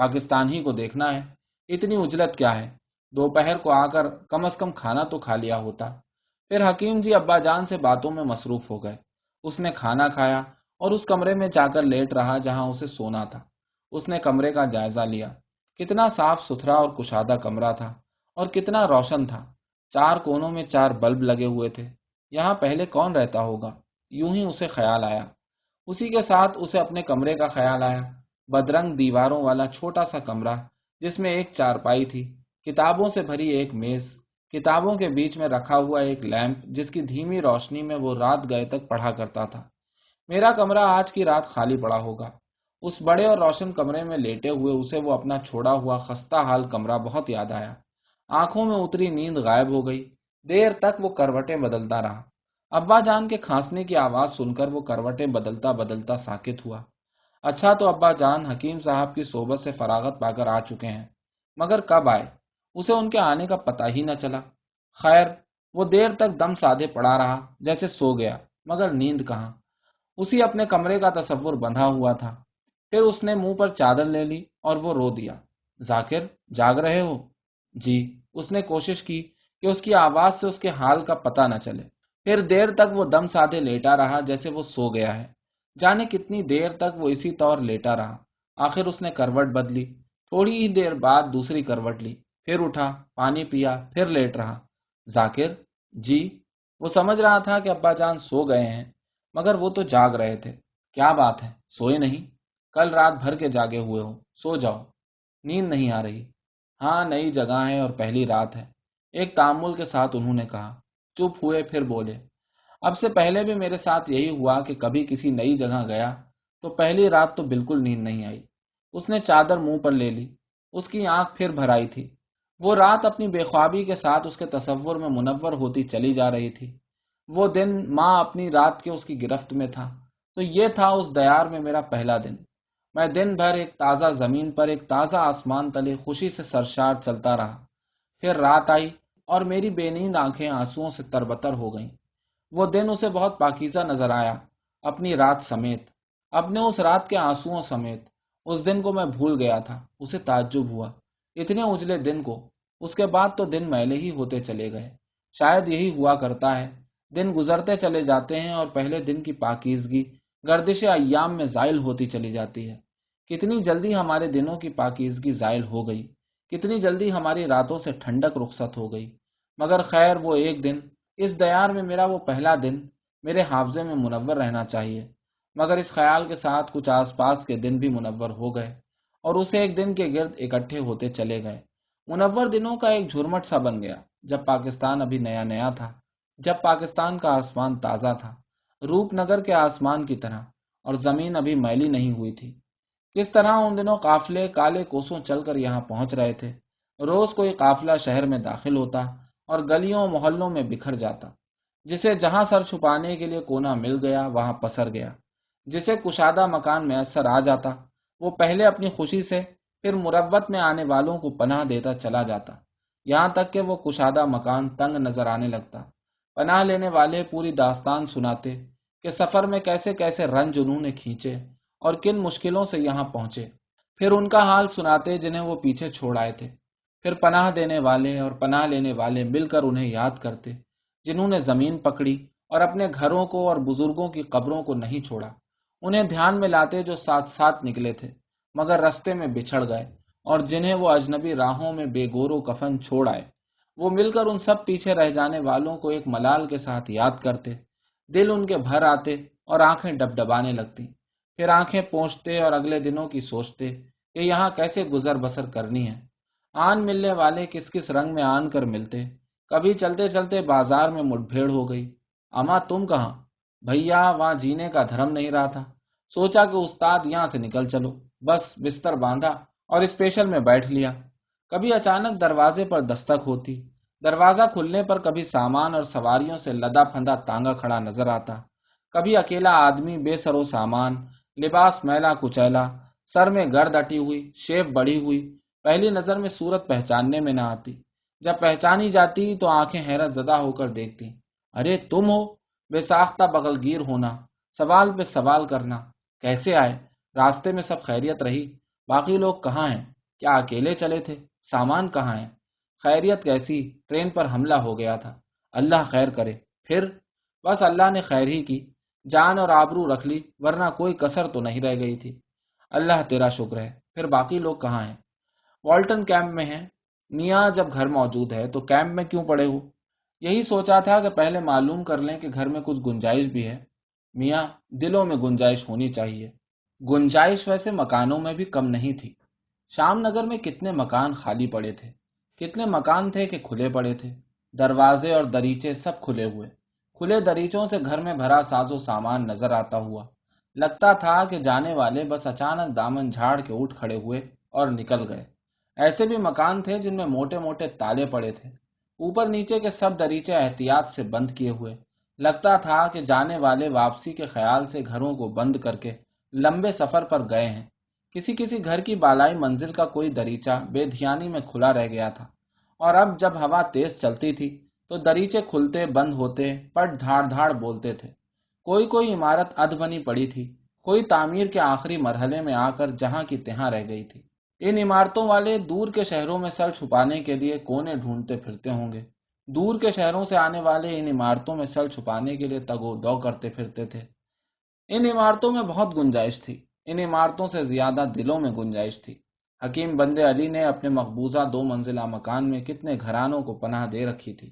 پاکستان ہی کو دیکھنا ہے، اتنی اجلت کیا ہے؟ دوپہر کو آ کر کم از کم کھانا تو کھا لیا ہوتا۔ پھر حکیم جی ابا جان سے باتوں میں مصروف ہو گئے۔ اس نے کھانا کھایا اور اس کمرے میں جا کر لیٹ رہا جہاں اسے سونا تھا۔ اس نے کمرے کا جائزہ لیا۔ کتنا صاف ستھرا اور کشادہ کمرہ تھا، اور کتنا روشن تھا۔ چار کونوں میں چار بلب لگے ہوئے تھے۔ یہاں پہلے کون رہتا ہوگا؟ یوں ہی اسے خیال آیا۔ اسی کے ساتھ اسے اپنے کمرے کا خیال آیا۔ بدرنگ دیواروں والا چھوٹا سا کمرہ، جس میں ایک چارپائی تھی، کتابوں سے بھری ایک میز، کتابوں کے بیچ میں رکھا ہوا ایک لیمپ جس کی دھیمی روشنی میں وہ رات گئے تک پڑھا کرتا تھا۔ میرا کمرہ آج کی رات خالی پڑا ہوگا۔ اس بڑے اور روشن کمرے میں لیٹے ہوئے اسے وہ اپنا چھوڑا ہوا خستہ حال کمرہ بہت یاد آیا۔ آنکھوں میں اتری نیند غائب ہو گئی۔ دیر تک وہ کروٹیں بدلتا رہا۔ ابا جان کے کھانسنے کی آواز سن کر وہ کروٹیں بدلتا بدلتا ساکت ہوا۔ اچھا تو ابا جان حکیم صاحب کی صحبت سے فراغت پا کر آ چکے ہیں، مگر کب آئے؟ اسے ان کے آنے کا پتہ ہی نہ چلا۔ خیر، وہ دیر تک دم سادھے پڑا رہا، جیسے سو گیا، مگر نیند کہاں؟ اسی اپنے کمرے کا تصور بندھا ہوا تھا۔ پھر اس نے منہ پر چادر لے لی اور وہ رو دیا۔ ذاکر، جاگ رہے ہو؟ جی۔ اس نے کوشش کی کہ اس کی آواز سے اس کے حال کا پتہ نہ چلے۔ پھر دیر تک وہ دم سادھے لیٹا رہا جیسے وہ سو گیا ہے۔ جانے کتنی دیر تک وہ اسی طور لیٹا رہا۔ آخر اس نے کروٹ بدلی، تھوڑی ہی دیر بعد دوسری کروٹ لی، پھر اٹھا، پانی پیا، پھر لیٹ رہا۔ ذاکر، جی۔ وہ سمجھ رہا تھا کہ ابا جان سو گئے ہیں، مگر وہ تو جاگ رہے تھے۔ کیا بات ہے، سوئے نہیں؟ کل رات بھر کے جاگے ہوئے ہو، سو جاؤ۔ نیند نہیں آ رہی؟ ہاں، نئی جگہ ہے اور پہلی رات ہے، ایک تامل کے ساتھ انہوں نے کہا۔ چپ ہوئے، پھر بولے، اب سے پہلے بھی میرے ساتھ یہی ہوا کہ کبھی کسی نئی جگہ گیا تو پہلی رات تو بالکل نیند نہیں آئی۔ اس نے چادر منہ پر لے لی۔ اس کی آنکھ پھر بھر آئی تھی۔ وہ رات اپنی بے خوابی کے ساتھ اس کے تصور میں منور ہوتی چلی جا رہی تھی۔ وہ دن ماں اپنی رات کے اس کی گرفت میں تھا، تو یہ تھا اس دیار میں میرا پہلا دن۔ میں دن بھر ایک تازہ زمین پر، ایک تازہ آسمان تلے خوشی سے سرشار چلتا رہا۔ پھر رات آئی اور میری بے نیند آنکھیں آنسوؤں سے تربتر ہو گئیں۔ وہ دن اسے بہت پاکیزہ نظر آیا، اپنی رات سمیت، اپنے اس رات کے آنسوؤں سمیت۔ اس دن کو میں بھول گیا تھا۔ اسے تعجب ہوا، اتنے اجلے دن کو۔ اس کے بعد تو دن میلے ہی ہوتے چلے گئے۔ شاید یہی ہوا کرتا ہے، دن گزرتے چلے جاتے ہیں اور پہلے دن کی پاکیزگی گردش ایام میں زائل ہوتی چلی جاتی ہے۔ کتنی جلدی ہمارے دنوں کی پاکیزگی زائل ہو گئی، کتنی جلدی ہماری راتوں سے ٹھنڈک رخصت ہو گئی۔ مگر خیر، وہ ایک دن، اس دیار میں میرا وہ پہلا دن، میرے حافظے میں منور رہنا چاہیے۔ مگر اس خیال کے ساتھ کچھ آس پاس کے دن بھی منور ہو گئے اور اسے ایک دن کے گرد اکٹھے ہوتے چلے گئے۔ منور دنوں کا ایک جھرمٹ سا بن گیا۔ جب پاکستان ابھی نیا نیا تھا، جب پاکستان کا آسمان تازہ تھا، روپ نگر کے آسمان کی طرح، اور زمین ابھی میلی نہیں ہوئی تھی۔ کس طرح ان دنوں قافلے کالے کوسوں چل کر یہاں پہنچ رہے تھے۔ روز کوئی قافلہ شہر میں داخل ہوتا اور گلیوں محلوں میں بکھر جاتا۔ جسے جہاں سر چھپانے کے لیے کونا مل گیا وہاں پسر گیا۔ جسے کشادہ مکان میسر آ جاتا، وہ پہلے اپنی خوشی سے، پھر مروت میں آنے والوں کو پناہ دیتا چلا جاتا، یہاں تک کہ وہ کشادہ مکان تنگ نظر آنے لگتا۔ پناہ لینے والے پوری داستان سناتے کہ سفر میں کیسے کیسے رنج انہوں نے کھینچے اور کن مشکلوں سے یہاں پہنچے۔ پھر ان کا حال سناتے جنہیں وہ پیچھے چھوڑ آئے تھے۔ پھر پناہ دینے والے اور پناہ لینے والے مل کر انہیں یاد کرتے، جنہوں نے زمین پکڑی اور اپنے گھروں کو اور بزرگوں کی قبروں کو نہیں چھوڑا۔ انہیں دھیان میں لاتے جو ساتھ ساتھ نکلے تھے مگر رستے میں بچھڑ گئے، اور جنہیں وہ اجنبی راہوں میں بے گور و کفن چھوڑ آئے۔ وہ مل کر ان سب پیچھے رہ جانے والوں کو ایک ملال کے ساتھ یاد کرتے۔ دل ان کے بھر آتے اور آنکھیں ڈبڈبانے لگتی۔ پھر آنکھیں پوچھتے اور اگلے دنوں کی سوچتے کہ یہاں کیسے گزر بسر کرنی ہے۔ آن ملنے والے کس کس رنگ میں آن کر ملتے۔ کبھی چلتے چلتے بازار میں مٹ بھیڑ ہو گئی۔ اما تم کہاں؟ بھیا، وہاں جینے کا دھرم نہیں رہا تھا، سوچا کہ استاد یہاں سے نکل چلو، بس بستر باندھا اور اسپیشل میں بیٹھ لیا۔ کبھی اچانک دروازے پر دستک ہوتی، دروازہ کھلنے پر کبھی سامان اور سواریوں سے لدا پھندا تانگا کھڑا نظر آتا، کبھی اکیلا آدمی بے سر و سامان، لباس میلا کچیلا، سر میں گرد اٹی ہوئی، شیپ بڑھی ہوئی، پہلی نظر میں صورت پہچاننے میں نہ آتی، جب پہچانی جاتی تو آنکھیں حیرت زدہ ہو کر دیکھتی، ارے تم ہو؟ بے ساختہ بغل گیر ہونا، سوال پہ سوال کرنا، کیسے آئے؟ راستے میں سب خیریت رہی؟ باقی لوگ کہاں ہیں؟ کیا اکیلے چلے تھے؟ سامان کہاں ہے؟ خیریت کیسی؟ ٹرین پر حملہ ہو گیا تھا۔ اللہ خیر کرے۔ پھر؟ بس اللہ نے خیر ہی کی، جان اور آبرو رکھ لی، ورنہ کوئی کسر تو نہیں رہ گئی تھی۔ اللہ تیرا شکر ہے۔ پھر باقی لوگ کہاں ہیں؟ والٹن کیمپ میں ہیں۔ میاں جب گھر موجود ہے تو کیمپ میں کیوں پڑے ہو؟ یہی سوچا تھا کہ پہلے معلوم کر لیں کہ گھر میں کچھ گنجائش بھی ہے۔ میاں، دلوں میں گنجائش ہونی چاہیے۔ گنجائش ویسے مکانوں میں بھی کم نہیں تھی۔ شام نگر میں کتنے مکان خالی پڑے تھے، کتنے مکان تھے کہ کھلے پڑے تھے، دروازے اور دریچے سب کھلے ہوئے۔ کھلے دریچوں سے گھر میں بھرا ساز و سامان نظر آتا ہوا لگتا تھا کہ جانے والے بس اچانک دامن جھاڑ کے اٹھ کھڑے ہوئے اور نکل گئے۔ ایسے بھی مکان تھے جن میں موٹے موٹے تالے پڑے تھے، اوپر نیچے کے سب دریچے احتیاط سے بند کیے ہوئے۔ لگتا تھا کہ جانے والے واپسی کے خیال سے گھروں کو بند کر کے لمبے سفر پر گئے ہیں۔ کسی کسی گھر کی بالائی منزل کا کوئی دریچہ بے دھیانی میں کھلا رہ گیا تھا، اور اب جب ہوا تیز چلتی تھی تو دریچے کھلتے بند ہوتے پٹ دھاڑ دھاڑ بولتے تھے۔ کوئی کوئی عمارت ادھ بنی پڑی تھی، کوئی تعمیر کے آخری مرحلے میں آ کر جہاں کی تہاں رہ گئی تھی۔ ان عمارتوں والے دور کے شہروں میں سر چھپانے کے لیے کونے ڈھونڈتے پھرتے ہوں گے۔ دور کے شہروں سے آنے والے ان عمارتوں میں سر چھپانے کے لیے تگ و دو کرتے پھرتے تھے۔ ان عمارتوں میں بہت گنجائش تھی، ان عمارتوں سے زیادہ دلوں میں گنجائش تھی۔ حکیم بندے علی نے اپنے مقبوضہ 2 منزلہ مکان میں کتنے گھرانوں کو پناہ دے رکھی تھی۔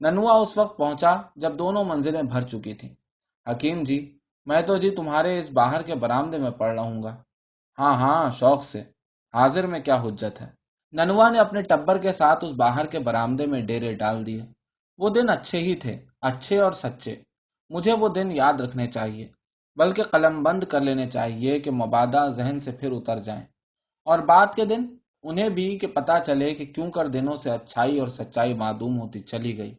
ننوا اس وقت پہنچا جب 2 منزلیں بھر چکی تھیں۔ حکیم جی، میں تو جی تمہارے اس باہر کے برآمدے میں پڑ رہوں گا۔ ہاں ہاں، شوق سے۔ حاضر میں کیا حجت ہے؟ ننوا نے اپنے ٹبر کے ساتھ اس باہر کے برآمدے میں ڈیرے ڈال دیے۔ وہ دن اچھے ہی تھے، اچھے اور سچے۔ مجھے وہ دن یاد رکھنے چاہیے، بلکہ قلم بند کر لینے چاہیے کہ مبادا ذہن سے پھر اتر جائیں۔ اور بعد کے دن انہیں بھی کہ پتہ چلے کہ کیوں کر دنوں سے اچھائی اور سچائی معدوم ہوتی چلی گئی،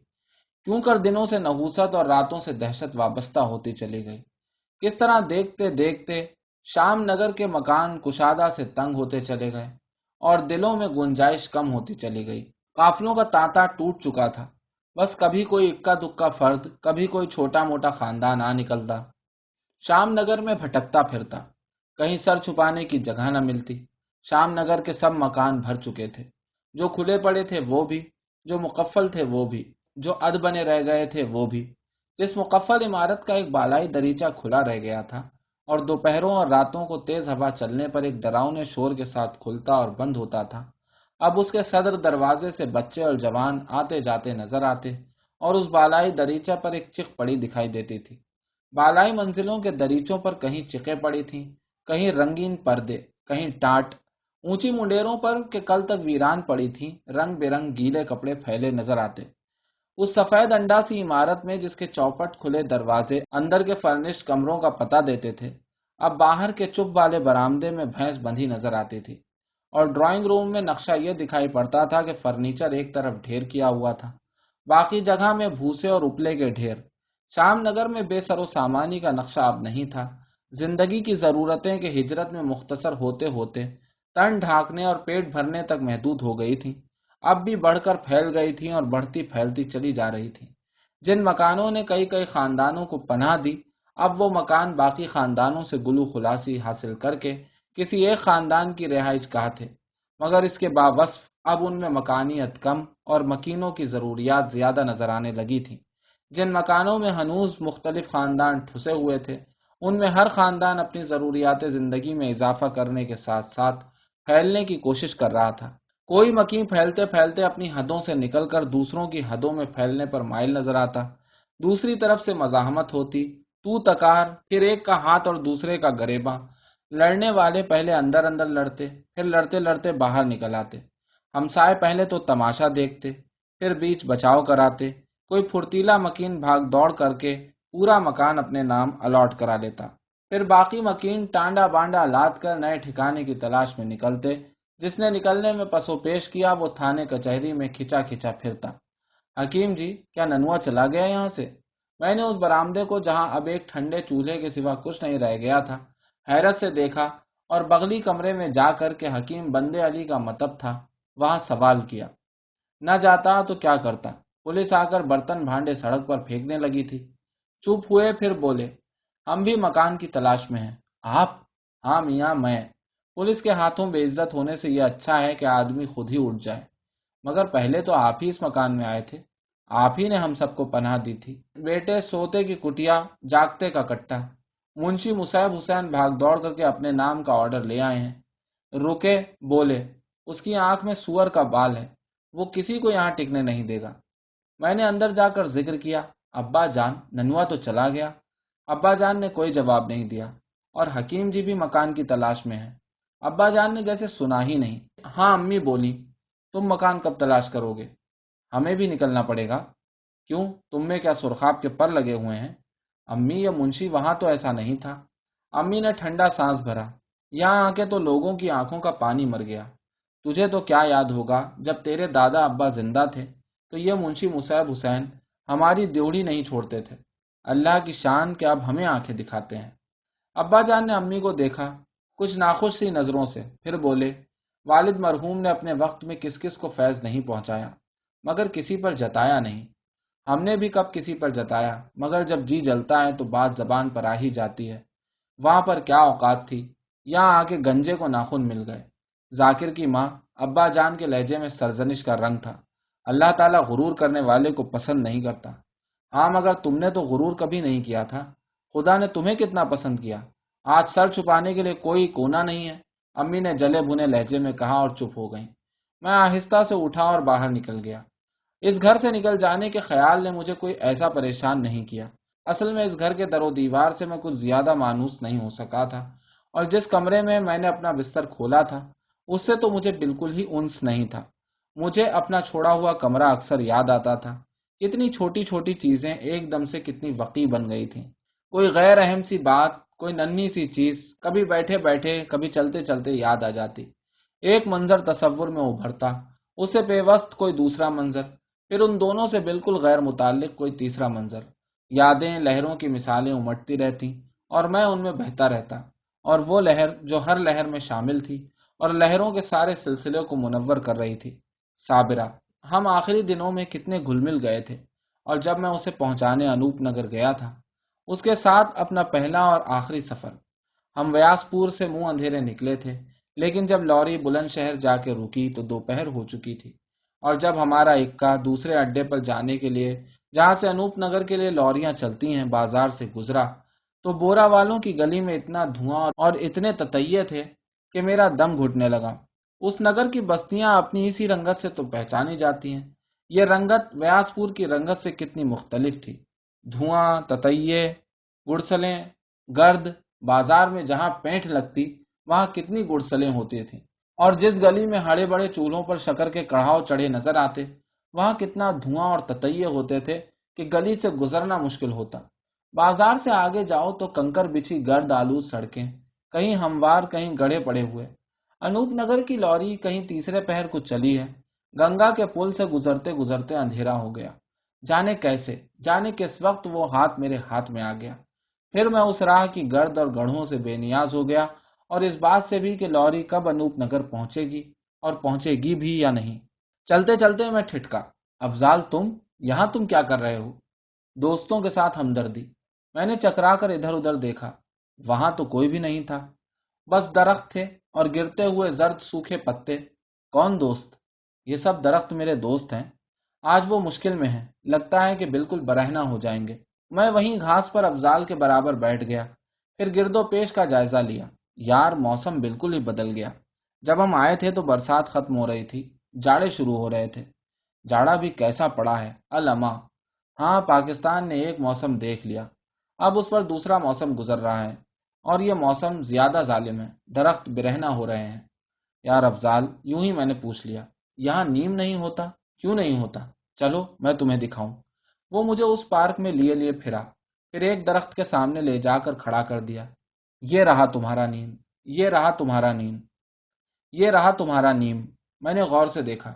کیوں کر دنوں سے نحوست اور راتوں سے دہشت وابستہ ہوتی چلی گئی۔ کس طرح دیکھتے دیکھتے شام نگر کے مکان کشادہ سے تنگ ہوتے چلے گئے اور دلوں میں گنجائش کم ہوتی چلی گئی۔ قافلوں کا تانتا ٹوٹ چکا تھا، بس کبھی کوئی اکا دکا فرد، کبھی کوئی چھوٹا موٹا خاندان آ نکلتا، شام نگر میں بھٹکتا پھرتا، کہیں سر چھپانے کی جگہ نہ ملتی۔ شام نگر کے سب مکان بھر چکے تھے، جو کھلے پڑے تھے وہ بھی، جو مقفل تھے وہ بھی، جو ادھ بنے رہ گئے تھے وہ بھی۔ جس مقفل عمارت کا ایک بالائی دریچہ کھلا رہ گیا تھا اور دوپہروں اور راتوں کو تیز ہوا چلنے پر ایک ڈراؤنے شور کے ساتھ کھلتا اور بند ہوتا تھا، اب اس کے صدر دروازے سے بچے اور جوان آتے جاتے نظر آتے اور اس بالائی دریچہ پر ایک چک پڑی دکھائی دیتی تھی۔ بالائی منزلوں کے دریچوں پر کہیں چکیں پڑی تھیں، کہیں رنگین پردے، کہیں ٹاٹ۔ اونچی منڈیروں پر کہ کل تک ویران پڑی تھیں، رنگ برنگ گیلے کپڑے پھیلے نظر آتے۔ اس سفید انڈا سی عمارت میں جس کے چوپٹ کھلے دروازے اندر کے فرنشڈ کمروں کا پتہ دیتے تھے، اب باہر کے چپ والے برآمدے میں بھینس بندھی نظر آتی تھی، اور ڈرائنگ روم میں نقشہ یہ دکھائی پڑتا تھا کہ فرنیچر ایک طرف ڈھیر کیا ہوا تھا، باقی جگہ میں بھوسے اور اپلے کے ڈھیر۔ شام نگر میں بے سر و سامانی کا نقشہ اب نہیں تھا۔ زندگی کی ضرورتیں کہ ہجرت میں مختصر ہوتے ہوتے تن ڈھانکنے اور پیٹ بھرنے تک محدود ہو گئی تھیں، اب بھی بڑھ کر پھیل گئی تھیں اور بڑھتی پھیلتی چلی جا رہی تھیں۔ جن مکانوں نے کئی کئی خاندانوں کو پناہ دی، اب وہ مکان باقی خاندانوں سے گلو خلاصی حاصل کر کے کسی ایک خاندان کی رہائش گاہ تھے، مگر اس کے باوصف اب ان میں مکانیت کم اور مکینوں کی ضروریات زیادہ نظر آنے لگی تھیں۔ جن مکانوں میں ہنوز مختلف خاندان ٹھسے ہوئے تھے، ان میں ہر خاندان اپنی ضروریات زندگی میں اضافہ کرنے کے ساتھ ساتھ پھیلنے کی کوشش کر رہا تھا۔ کوئی مکین پھیلتے پھیلتے اپنی حدوں سے نکل کر دوسروں کی حدوں میں پھیلنے پر مائل نظر آتا، دوسری طرف سے مزاحمت ہوتی، تو تکار، پھر ایک کا ہاتھ اور دوسرے کا گریباں۔ لڑنے والے پہلے اندر اندر لڑتے، پھر لڑتے لڑتے باہر نکل آتے۔ ہمسائے پہلے تو تماشا دیکھتے، پھر بیچ بچاؤ کراتے۔ کوئی پھرتیلا مکین بھاگ دوڑ کر کے پورا مکان اپنے نام الاٹ کرا لیتا، پھر باقی مکین ٹانڈا بانڈا لاد کر نئے ٹھکانے کی تلاش میں نکلتے۔ جس نے نکلنے میں پسو پیش کیا وہ تھانے کچہری میں کھچا کھچا پھرتا۔ حکیم جی، کیا ننوا چلا گیا یہاں سے؟ میں نے اس برآمدے کو جہاں اب ایک ٹھنڈے چولہے کے سوا کچھ نہیں رہ گیا تھا حیرت سے دیکھا، اور بغلی کمرے میں جا کر کے حکیم بندے علی کا مطب تھا وہاں سوال کیا۔ نہ جاتا تو کیا کرتا، پولیس آ کر برتن بھانڈے سڑک پر پھینکنے لگی تھی۔ چپ ہوئے، پھر بولے، ہم بھی مکان کی تلاش میں ہیں۔ آپ؟ ہاں میاں، میں۔ پولیس کے ہاتھوں بے عزت ہونے سے یہ اچھا ہے کہ آدمی خود ہی اٹھ جائے، مگر پہلے تو آپ ہی اس مکان میں آئے تھے، آپ ہی نے ہم سب کو پناہ دی تھی۔ بیٹے سوتے کی کٹیا، جاگتے کا کٹا۔ منشی مصعب حسین بھاگ دوڑ کر کے اپنے نام کا آرڈر لے آئے ہیں۔ رکے، بولے، اس کی آنکھ میں سور کا بال ہے، وہ کسی کو یہاں ٹکنے نہیں دے گا۔ میں نے اندر جا کر ذکر کیا، ابا جان، ننوا تو چلا گیا۔ ابا جان نے کوئی جواب نہیں دیا، اور حکیم جی بھی مکان کی تلاش میں ہیں۔ ابا جان نے جیسے سنا ہی نہیں۔ ہاں امی بولی، تم مکان کب تلاش کرو گے؟ ہمیں بھی نکلنا پڑے گا۔ کیوں، تم میں کیا سرخاب کے پر لگے ہوئے ہیں؟ امی، یا منشی وہاں تو ایسا نہیں تھا۔ امی نے ٹھنڈا سانس بھرا، یہاں آ کے تو لوگوں کی آنکھوں کا پانی مر گیا۔ تجھے تو کیا یاد ہوگا، جب تیرے دادا ابا زندہ تھے تو یہ منشی مصعب حسین ہماری دیوڑی نہیں چھوڑتے تھے۔ اللہ کی شان کہ اب ہمیں آنکھیں دکھاتے ہیں۔ ابا جان نے امی کو دیکھا، کچھ ناخوش سی نظروں سے، پھر بولے، والد مرحوم نے اپنے وقت میں کس کس کو فیض نہیں پہنچایا، مگر کسی پر جتایا نہیں۔ ہم نے بھی کب کسی پر جتایا، مگر جب جی جلتا ہے تو بات زبان پر آ ہی جاتی ہے۔ وہاں پر کیا اوقات تھی، یہاں آ کے گنجے کو ناخن مل گئے۔ ذاکر کی ماں، ابا جان کے لہجے میں سرزنش کا رنگ تھا۔ اللہ تعالیٰ غرور کرنے والے کو پسند نہیں کرتا۔ ہاں مگر تم نے تو غرور کبھی نہیں کیا تھا، خدا نے تمہیں کتنا پسند کیا۔ آج سر چھپانے کے لیے کوئی کونا نہیں ہے، امی نے جلے بھنے لہجے میں کہا، اور چپ ہو گئیں۔ میں آہستہ سے اٹھا اور باہر نکل گیا۔ اس گھر سے نکل جانے کے خیال نے مجھے کوئی ایسا پریشان نہیں کیا۔ اصل میں اس گھر کے در و دیوار سے میں کچھ زیادہ مانوس نہیں ہو سکا تھا، اور جس کمرے میں میں نے اپنا بستر کھولا تھا اس سے تو مجھے بالکل ہی انس نہیں تھا۔ مجھے اپنا چھوڑا ہوا کمرہ اکثر یاد آتا تھا۔ کتنی چھوٹی چھوٹی چیزیں ایک دم سے کتنی وقی بن گئی تھیں۔ کوئی غیر اہم سی بات، کوئی ننھی سی چیز، کبھی بیٹھے بیٹھے، کبھی چلتے چلتے یاد آ جاتی۔ ایک منظر تصور میں ابھرتا، اس سے پیوست کوئی دوسرا منظر، پھر ان دونوں سے بالکل غیر متعلق کوئی تیسرا منظر۔ یادیں لہروں کی مثالیں امٹتی رہتی، اور میں ان میں بہتا رہتا، اور وہ لہر جو ہر لہر میں شامل تھی اور لہروں کے سارے سلسلے کو منور کر رہی تھی، صابرہ۔ ہم آخری دنوں میں کتنے گھل مل گئے تھے، اور جب میں اسے پہنچانے انوپ نگر گیا تھا، اس کے ساتھ اپنا پہلا اور آخری سفر۔ ہم ویاس پور سے منہ اندھیرے نکلے تھے، لیکن جب لوری بلند شہر جا کے رکی تو دوپہر ہو چکی تھی، اور جب ہمارا اکا دوسرے اڈے پر جانے کے لیے، جہاں سے انوپ نگر کے لیے لوریاں چلتی ہیں، بازار سے گزرا تو بورا والوں کی گلی میں اتنا دھواں اور اتنے تتیے تھے کہ میرا دم گھٹنے لگا۔ اس نگر کی بستیاں اپنی اسی رنگت سے تو پہچانی جاتی ہیں، یہ رنگت ویاس پور کی رنگت سے کتنی مختلف تھی۔ دھواں، تتیے، گڑسلیں، گرد۔ بازار میں جہاں پینٹ لگتی وہاں کتنی گڑسلیں ہوتی تھیں، اور جس گلی میں ہڑے بڑے چولہوں پر شکر کے کڑھاؤ چڑھے نظر آتے وہاں کتنا دھواں اور تتیے ہوتے تھے کہ گلی سے گزرنا مشکل ہوتا۔ بازار سے آگے جاؤ تو کنکر بچھی گرد آلود سڑکیں، کہیں ہموار، کہیں گڑھے پڑے ہوئے۔ انوپ نگر کی لوری کہیں تیسرے پہر کو چلی ہے۔ گنگا کے پل سے گزرتے گزرتے اندھیرا ہو گیا، جانے کیسے، جانے کس وقت وہ ہاتھ میرے ہاتھ میں آ گیا۔ پھر میں اس راہ کی گرد اور گڑھوں سے بے نیاز ہو گیا، اور اس بات سے بھی کہ لوری کب انوپ نگر پہنچے گی، اور پہنچے گی بھی یا نہیں۔ چلتے چلتے میں ٹھٹکا، افضال تم کیا کر رہے ہو؟ دوستوں کے ساتھ ہمدردی۔ میں نے چکرا کر ادھر ادھر دیکھا، وہاں تو کوئی بھی نہیں تھا، بس درخت تھے اور گرتے ہوئے زرد سوکھے پتے۔ کون دوست؟ یہ سب درخت میرے دوست ہیں۔ آج وہ مشکل میں ہیں، لگتا ہے کہ بالکل برہنہ ہو جائیں گے۔ میں وہیں گھاس پر افضال کے برابر بیٹھ گیا، پھر گرد و پیش کا جائزہ لیا۔ یار، موسم بالکل ہی بدل گیا۔ جب ہم آئے تھے تو برسات ختم ہو رہی تھی، جاڑے شروع ہو رہے تھے۔ جاڑا بھی کیسا پڑا ہے، الما۔ ہاں، پاکستان نے ایک موسم دیکھ لیا، اب اس پر دوسرا موسم گزر رہا ہے، اور یہ موسم زیادہ ظالم ہے، درخت برہنہ ہو رہے ہیں۔ یار افضال، یوں ہی میں نے پوچھ لیا، یہاں نیم نہیں ہوتا؟ کیوں نہیں ہوتا؟ چلو میں تمہیں دکھاؤں۔ وہ مجھے اس پارک میں لیے پھرا، پھر ایک درخت کے سامنے لے جا کر کھڑا کر دیا۔ یہ رہا تمہارا نیم، یہ رہا تمہارا نیم، یہ رہا تمہارا نیم۔ میں نے غور سے دیکھا،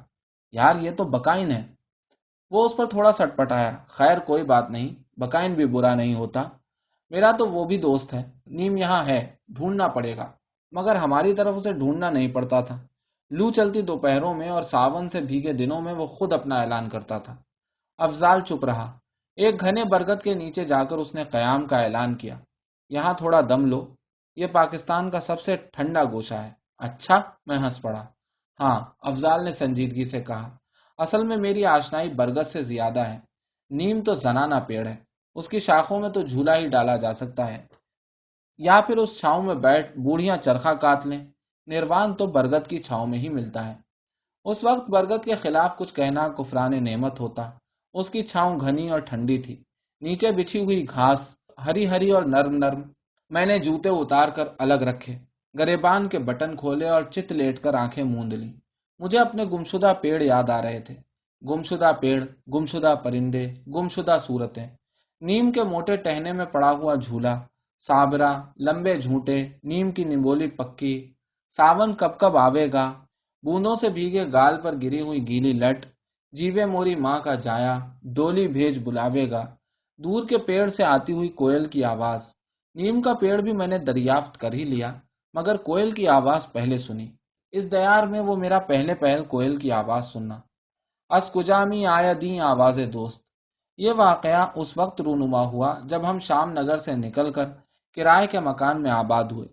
یار یہ تو بکائن ہے۔ وہ اس پر تھوڑا سٹ پٹایا، خیر کوئی بات نہیں، بکائن بھی برا نہیں ہوتا، میرا تو وہ بھی دوست ہے۔ نیم یہاں ہے، ڈھونڈنا پڑے گا، مگر ہماری طرف اسے ڈھونڈنا نہیں پڑتا تھا۔ لو چلتی دوپہروں میں اور ساون سے بھیگے دنوں میں وہ خود اپنا اعلان کرتا تھا۔ افضال چپ رہا۔ ایک گھنے برگد کے نیچے جا کر اس نے قیام کا اعلان کیا، یہاں تھوڑا دم لو، یہ پاکستان کا سب سے ٹھنڈا گوشہ ہے۔ اچھا، میں ہنس پڑا۔ ہاں، افضال نے سنجیدگی سے کہا، اصل میں میری آشنائی برگد سے زیادہ ہے۔ نیم تو زنانہ پیڑ ہے، اس کی شاخوں میں تو جھولا ہی ڈالا جا سکتا ہے، یا پھر اس چھاؤں میں بیٹھ بوڑھیاں چرخا کاٹ لیں۔ نروان تو برگد کی چھاؤں میں ہی ملتا ہے۔ اس وقت برگد کے خلاف کچھ کہنا کفران نعمت ہوتا۔ اس کی چھاؤں گھنی اور ٹھنڈی تھی، نیچے بچھی ہوئی گھاس ہری ہری اور نرم نرم۔ میں نے جوتے اتار کر الگ رکھے، گریبان کے بٹن کھولے اور چت لیٹ کر آنکھیں موند لیں۔ مجھے اپنے گمشدہ پیڑ یاد آ رہے تھے، گمشدہ پیڑ، گمشدہ پرندے، گمشدہ صورتیں، نیم کے موٹے ٹہنے میں پڑا ہوا جھولا، سابرا، لمبے جھونٹے، نیم کی نمبولی پکی، ساون کب کب آوے گا، بوندوں سے بھیگے گال پر گری ہوئی گیلی لٹ، جیوے موری ماں کا جایا، ڈولی بھیج بلاوے گا، دور کے پیڑ سے آتی ہوئی کوئل کی آواز۔ نیم کا پیڑ بھی میں نے دریافت کر ہی لیا، مگر کوئل کی آواز پہلے سنی۔ اس دیار میں وہ میرا پہلے پہل کوئل کی آواز سننا۔ از کجامی آیا دیں آواز دوست۔ یہ واقعہ اس وقت رونما ہوا جب ہم شام نگر سے نکل کر کرائے کے مکان میں آباد ہوئے۔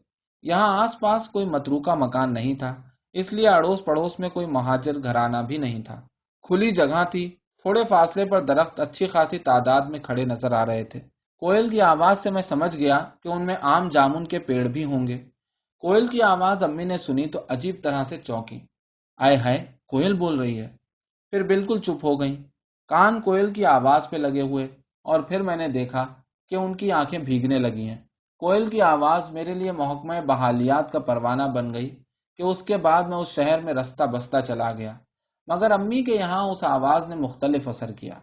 یہاں آس پاس کوئی متروکہ مکان نہیں تھا، اس لیے اڑوس پڑوس میں کوئی مہاجر گھرانہ بھی نہیں تھا۔ کھلی جگہ تھی، تھوڑے فاصلے پر درخت اچھی خاصی تعداد میں کھڑے نظر آ رہے تھے۔ کوئل کی آواز سے میں سمجھ گیا کہ ان میں عام جامن کے پیڑ بھی ہوں گے۔ کوئل کی آواز امی نے سنی تو عجیب طرح سے چونکی۔ آئے ہائے، کوئل بول رہی ہے! پھر بالکل چپ ہو گئیں، کان کوئل کی آواز پہ لگے ہوئے، اور پھر میں نے دیکھا کہ ان کی آنکھیں بھیگنے لگی ہیں۔ کوئل کی آواز میرے لیے محکمہ بحالیات کا پروانہ بن گئی کہ اس کے بعد میں اس شہر میں رستہ بستہ چلا گیا۔ مگر امی کے یہاں اس آواز نے مختلف اثر کیا،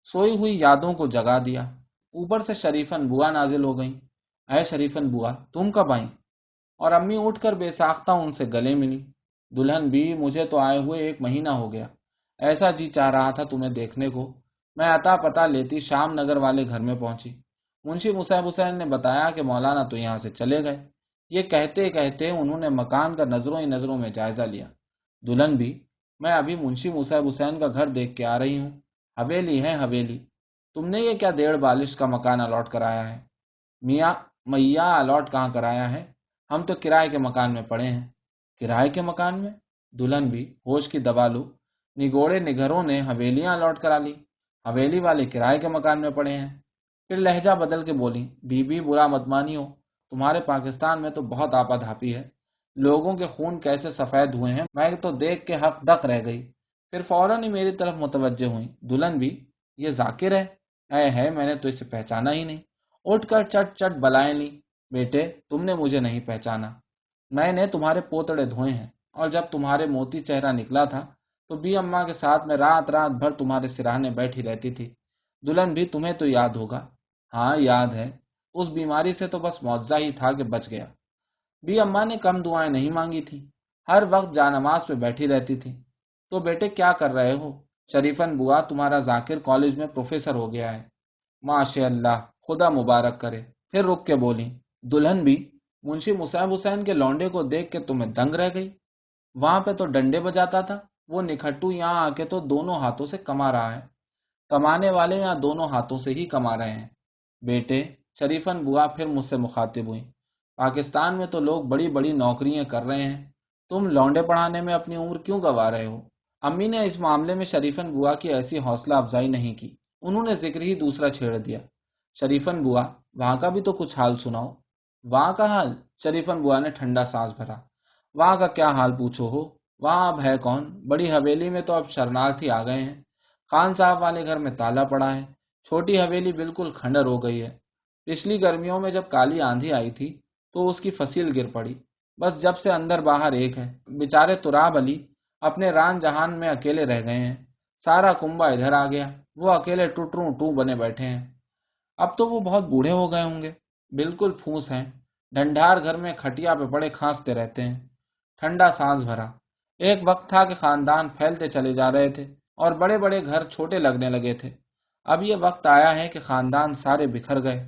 سوئی ہوئی یادوں کو جگا دیا۔ اوپر سے شریفن بوا نازل ہو گئیں۔ اے شریفن بوا، تم کب آئیں؟ اور امی اٹھ کر بے ساختہ ان سے گلے ملی۔ دلہن بھی، مجھے تو آئے ہوئے 1 مہینہ ہو گیا، ایسا جی چاہ رہا تھا تمہیں دیکھنے کو۔ میں عطا پتہ لیتی شام نگر والے گھر میں پہنچی۔ منشی مصعب حسین نے بتایا کہ مولانا تو یہاں سے چلے گئے۔ یہ کہتے کہتے انہوں نے مکان کا نظروں ہی نظروں میں جائزہ لیا۔ دلہن بھی، میں ابھی منشی مصعب حسین کا گھر دیکھ کے آ رہی ہوں، حویلی ہے حویلی۔ تم نے یہ کیا 1.5 بالش کا مکان الاٹ کرایا ہے؟ میاں میاں، الاٹ کہاں کرایا ہے، ہم تو کرائے کے مکان میں پڑے ہیں۔ کرائے کے مکان میں؟ دلہن بھی، ہوش کی دوا لو، نگوڑے نگھروں نے حویلیاں الاٹ کرا لی، حویلی والے کرائے کے مکان میں پڑے ہیں۔ پھر لہجہ بدل کے بولی، بی بی برا مت مانیو، تمہارے پاکستان میں تو بہت آپا دھاپی ہے، لوگوں کے خون کیسے سفید ہوئے ہیں، میں تو دیکھ کے حق دق رہ گئی۔ پھر فوراً ہی میری طرف متوجہ ہوئی۔ دلہن بھی، یہ ذاکر ہے؟ اے ہے، میں نے تو اسے پہچانا ہی نہیں۔ اٹھ کر چٹ چٹ بلائیں لی۔ بیٹے، تم نے مجھے نہیں پہچانا، میں نے تمہارے پوتڑے دھوئے ہیں، اور جب تمہارے موتی چہرہ نکلا تھا تو بی اماں کے ساتھ میں رات رات بھر تمہارے سراہنے بیٹھی رہتی تھی۔ دلہن بھی، تمہیں تو یاد ہوگا۔ ہاں یاد ہے، اس بیماری سے تو بس معجزہ ہی تھا کہ بچ گیا۔ بی اماں نے کم دعائیں نہیں مانگی تھی، ہر وقت جانماز پہ بیٹھی رہتی تھی۔ تو بیٹے کیا کر رہے ہو؟ شریفن بوا، تمہارا ذاکر کالج میں پروفیسر ہو گیا ہے۔ ماشاء اللہ، خدا مبارک کرے۔ پھر رک کے بولی، دلہن بھی، منشی مصعب حسین کے لونڈے کو دیکھ کے تمہیں دنگ رہ گئی؟ وہاں پہ تو ڈنڈے بجاتا تھا، وہ نکھٹو یہاں آ کے تو دونوں ہاتھوں سے کما رہا ہے۔ کمانے والے یہاں دونوں ہاتھوں سے ہی کما رہے ہیں۔ بیٹے، شریفن بوا پھر مجھ سے مخاطب ہوئی، پاکستان میں تو لوگ بڑی بڑی نوکریاں کر رہے ہیں، تم لونڈے پڑھانے میں اپنی عمر کیوں گوا رہے ہو؟ امی نے اس معاملے میں شریفن بوا کی ایسی حوصلہ افزائی نہیں کی، انہوں نے ذکر ہی دوسرا چھیڑ دیا۔ شریفن بوا، وہاں کا بھی تو کچھ حال سناؤ۔ وہاں کا حال؟ شریفن بوا نے ٹھنڈا سانس بھرا۔ وہاں کا کیا حال پوچھو ہو، وہاں اب ہے کون، بڑی حویلی میں تو اب شرنارتھی آ گئے ہیں، خان صاحب والے گھر میں تالا پڑا ہے، چھوٹی حویلی بالکل کھنڈر ہو گئی ہے۔ پچھلی گرمیوں میں جب کالی آندھی آئی تھی تو اس کی فصیل گر پڑی، بس جب سے اندر باہر ایک ہے، بیچارے تراب علی اپنے ران جہان میں اکیلے رہ گئے ہیں، سارا کنبا ادھر آ گیا، وہ اکیلے ٹوٹروں ٹو بنے بیٹھے ہیں۔ اب تو وہ بہت بوڑھے ہو گئے ہوں گے، بالکل پھوس ہیں، ڈھنڈار گھر میں کھٹیا پہ پڑے کھانستے رہتے ہیں۔ ٹھنڈا سانس بھرا۔ ایک وقت تھا کہ خاندان پھیلتے چلے جا رہے تھے اور بڑے بڑے گھر چھوٹے لگنے لگے تھے، اب یہ وقت آیا ہے کہ خاندان سارے بکھر گئے،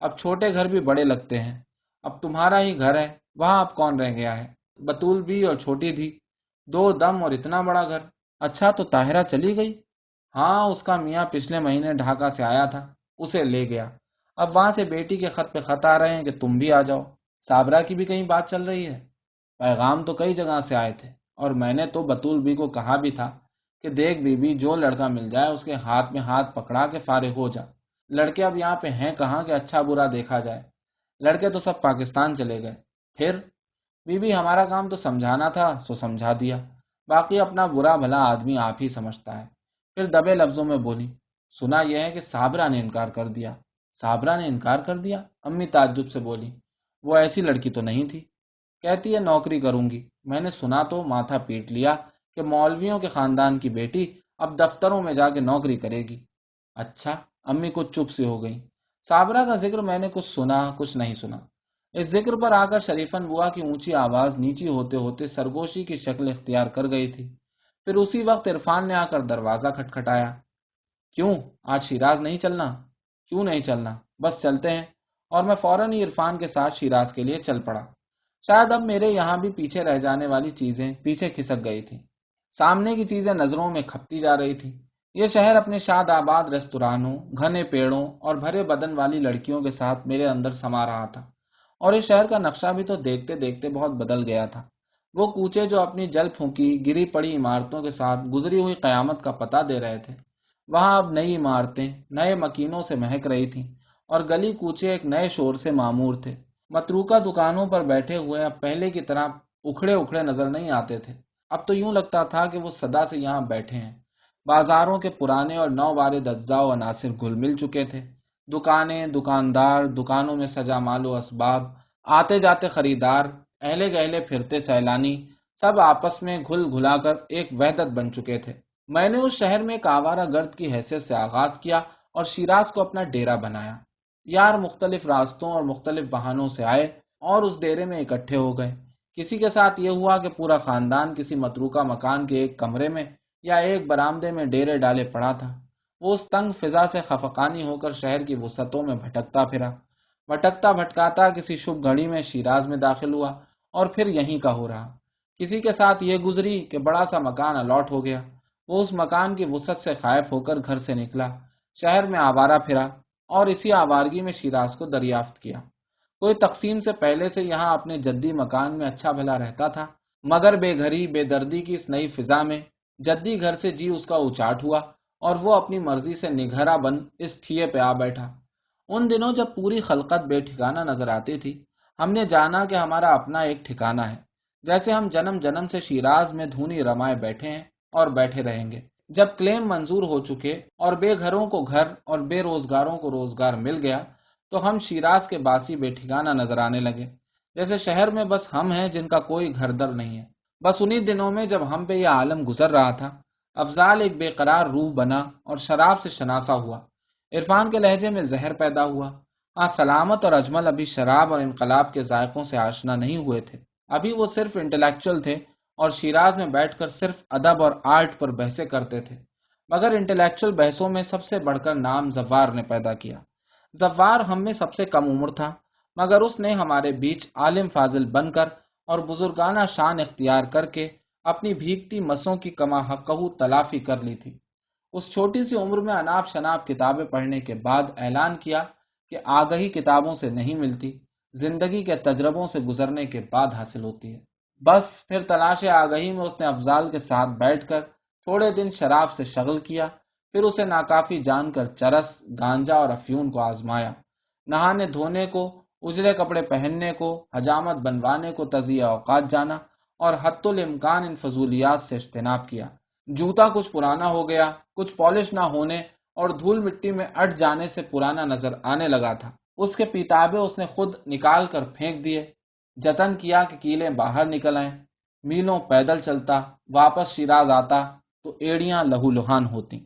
اب چھوٹے گھر بھی بڑے لگتے ہیں۔ اب تمہارا ہی گھر ہے، وہاں اب کون رہ گیا ہے؟ بطول بھی اور چھوٹی تھی، 2 دم اور اتنا بڑا گھر۔ اچھا، تو طاہرہ چلی گئی؟ ہاں، اس کا میاں پچھلے مہینے ڈھاکہ سے آیا تھا، اسے لے گیا، اب وہاں سے بیٹی کے خط پہ خط آ رہے ہیں کہ تم بھی آ جاؤ۔ صابرہ کی بھی کہیں بات چل رہی ہے؟ پیغام تو کئی جگہ سے آئے تھے، اور میں نے تو بطول بی کو کہا بھی تھا کہ دیکھ بی بی، جو لڑکا مل جائے اس کے ہاتھ میں ہاتھ پکڑا کے فارغ ہو جا۔ لڑکے اب یہاں پہ ہیں کہاں کہ اچھا برا دیکھا جائے؟ لڑکے تو سب پاکستان چلے گئے۔ پھر بی بی، ہمارا کام تو سمجھانا تھا، سو سمجھا دیا، باقی اپنا برا بھلا آدمی آپ ہی سمجھتا ہے۔ پھر دبے لفظوں میں بولی، سنا یہ ہے کہ صابرہ نے انکار کر دیا۔ صابرہ نے انکار کر دیا؟ امی تعجب سے بولی، وہ ایسی لڑکی تو نہیں تھی، کہتی ہے نوکری کروں گی۔ میں نے سنا تو ماتھا پیٹ لیا کہ مولویوں کے خاندان کی بیٹی اب دفتروں میں جا کے نوکری کرے گی۔ اچھا، امی کچھ چپ سی ہو گئی۔ صابرہ کا ذکر میں نے کچھ سنا کچھ نہیں سنا۔ اس ذکر پر آ کر شریفن بوا کی اونچی آواز نیچی ہوتے ہوتے سرگوشی کی شکل اختیار کر گئی تھی۔ پھر اسی وقت عرفان نے آ کر دروازہ کھٹکھٹایا۔ کیوں، آج شیراز نہیں چلنا؟ کیوں نہیں چلنا، بس چلتے ہیں۔ اور میں فوراً ہی عرفان کے ساتھ شیراز کے لیے چل پڑا۔ شاید اب میرے یہاں بھی پیچھے رہ جانے والی چیزیں پیچھے کھسک گئی تھیں، سامنے کی چیزیں نظروں میں کھپتی جا رہی تھی۔ یہ شہر اپنے شاد آباد ریستورانوں، گھنے پیڑوں اور بھرے بدن والی لڑکیوں کے ساتھ میرے اندر سما رہا تھا، اور اس شہر کا نقشہ بھی تو دیکھتے دیکھتے بہت بدل گیا تھا۔ وہ کوچے جو اپنی جل پھونکی گری پڑی عمارتوں کے ساتھ گزری ہوئی قیامت کا پتہ دے رہے تھے، وہاں اب نئی عمارتیں نئے مکینوں سے مہک رہی تھیں، اور گلی کوچے ایک نئے شور سے معمور تھے۔ متروکہ دکانوں پر بیٹھے ہوئے اب پہلے کی طرح اکھڑے اکھڑے نظر نہیں آتے تھے، اب تو یوں لگتا تھا کہ وہ صدا سے یہاں بیٹھے ہیں۔ بازاروں کے پرانے اور نو وارد اجزاء و عناصر گھل مل چکے تھے، دکانیں، دکاندار، دکانوں میں سجا مال و اسباب، آتے جاتے خریدار، اہلے گہلے پھرتے سیلانی، سب آپس میں گھل گھلا کر ایک وحدت بن چکے تھے۔ میں نے اس شہر میں ایک آوارہ گرد کی حیثیت سے آغاز کیا اور شیراز کو اپنا ڈیرا بنایا۔ یار مختلف راستوں اور مختلف بہانوں سے آئے اور اس ڈیرے میں اکٹھے ہو گئے۔ کسی کے ساتھ یہ ہوا کہ پورا خاندان کسی متروکہ مکان کے ایک کمرے میں یا ایک برآمدے میں ڈیرے ڈالے پڑا تھا۔ وہ اس تنگ فضا سے خفقانی ہو کر شہر کی وسعتوں میں بھٹکتا پھرا، بھٹکتا بھٹکاتا کسی شبھ گھڑی میں شیراز میں داخل ہوا اور پھر یہیں کا ہو رہا۔ کسی کے ساتھ یہ گزری کہ بڑا سا مکان الاٹ ہو گیا، وہ اس مکان کی وسعت سے خائف ہو کر گھر سے نکلا، شہر میں آوارہ پھرا، اور اسی آوارگی میں شیراز کو دریافت کیا۔ کوئی تقسیم سے پہلے سے یہاں اپنے جدی مکان میں اچھا بھلا رہتا تھا، مگر بے گھری بے دردی کی اس نئی فضا میں جدی گھر سے جی اس کا اچاٹ ہوا، اور وہ اپنی مرضی سے نگہرا بن اس ٹھیے پہ آ بیٹھا۔ ان دنوں جب پوری خلقت بے ٹھکانہ نظر آتی تھی، ہم نے جانا کہ ہمارا اپنا ایک ٹھکانہ ہے، جیسے ہم جنم جنم سے شیراز میں دھونی رمائے بیٹھے ہیں اور بیٹھے رہیں گے۔ جب کلیم منظور ہو چکے اور بے گھروں کو گھر اور بے روزگاروں کو روزگار مل گیا، تو ہم شیراز کے باسی بے ٹھکانہ نظر آنے لگے، جیسے شہر میں بس ہم ہیں جن کا کوئی گھر در نہیں ہے۔ بس انہی دنوں میں جب ہم پہ یہ عالم گزر رہا تھا، افضال ایک بے قرار روح بنا اور شراب سے شناسا ہوا۔ عرفان کے لہجے میں زہر پیدا ہوا۔ ہاں، سلامت اور اجمل ابھی شراب اور انقلاب کے ذائقوں سے آشنا نہیں ہوئے تھے، ابھی وہ صرف انٹلیکچوئل تھے اور شیراز میں بیٹھ کر صرف ادب اور آرٹ پر بحثیں کرتے تھے۔ مگر انٹلیکچوئل بحثوں میں سب سے بڑھ کر نام زوار نے پیدا کیا۔ زوار ہم میں سب سے کم عمر تھا، مگر اس نے ہمارے بیچ عالم فاضل بن کر اور بزرگانہ شان اختیار کر کے اپنی بھیگتی مسوں کی کما حقہ تلافی کر لی تھی۔ اس چھوٹی سی عمر میں اناپ شناپ کتابیں پڑھنے کے بعد اعلان کیا کہ آگہی کتابوں سے نہیں ملتی، زندگی کے تجربوں سے گزرنے کے بعد حاصل ہوتی ہے۔ بس پھر تلاش آگہی میں اس نے افضال کے ساتھ بیٹھ کر تھوڑے دن شراب سے شغل کیا، پھر اسے ناکافی جان کر چرس، گانجا اور افیون کو آزمایا، نہانے دھونے کو، اجلے کپڑے پہننے کو، حجامت بنوانے کو تضیع اوقات جانا، اور حتی الامکان ان فضولیات سے اجتناب کیا۔ جوتا کچھ پرانا ہو گیا، کچھ پالش نہ ہونے اور دھول مٹی میں اٹ جانے سے پرانا نظر آنے لگا تھا۔ اس کے پیتابے اس نے خود نکال کر پھینک دیے، جتن کیا کہ کیلیں باہر نکل آئیں۔ میلوں پیدل چلتا، واپس شیراز آتا تو ایڑیاں لہو لہان ہوتی۔